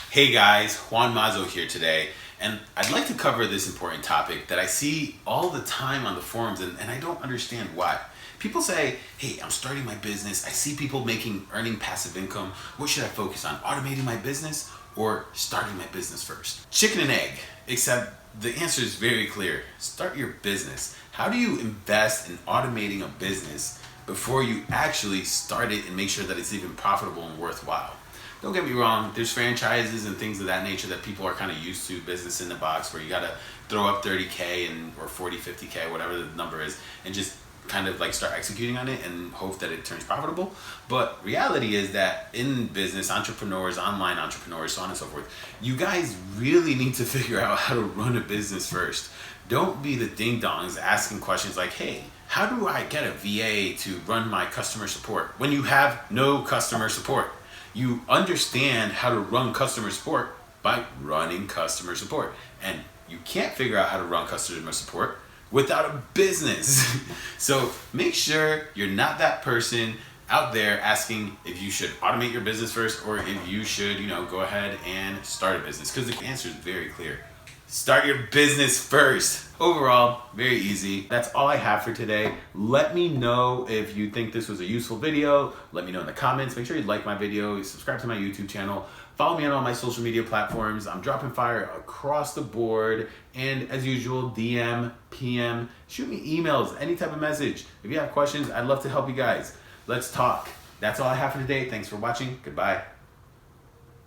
Hey guys, Juan Mazo here today, and I'd like to cover this important topic that I see all the time on the forums, and I don't understand why. People say, hey, I'm starting my business, I see people earning passive income, what should I focus on, automating my business or starting my business first? Chicken and egg, except the answer is very clear. Start your business. How do you invest in automating a business before you actually start it and make sure that it's even profitable and worthwhile? Don't get me wrong, there's franchises and things of that nature that people are kind of used to, business in the box, where you got to throw up 30K or 40, 50K, whatever the number is, and just kind of like start executing on it and hope that it turns profitable. But reality is that in business, entrepreneurs, online entrepreneurs, so on and so forth, you guys really need to figure out how to run a business first. Don't be the ding-dongs asking questions like, hey, how do I get a VA to run my customer support when you have no customer support? You understand how to run customer support by running customer support. And you can't figure out how to run customer support without a business. So make sure you're not that person out there asking if you should automate your business first or if you should, go ahead and start a business. Because the answer is very clear. Start your business first. Overall, very easy. That's all I have for today. Let me know if you think this was a useful video. Let me know in the comments. Make sure you like my video, subscribe to my YouTube channel, follow me on all my social media platforms. I'm dropping fire across the board. And as usual, DM, PM, shoot me emails, any type of message. If you have questions, I'd love to help you guys. Let's talk. That's all I have for today. Thanks for watching. Goodbye.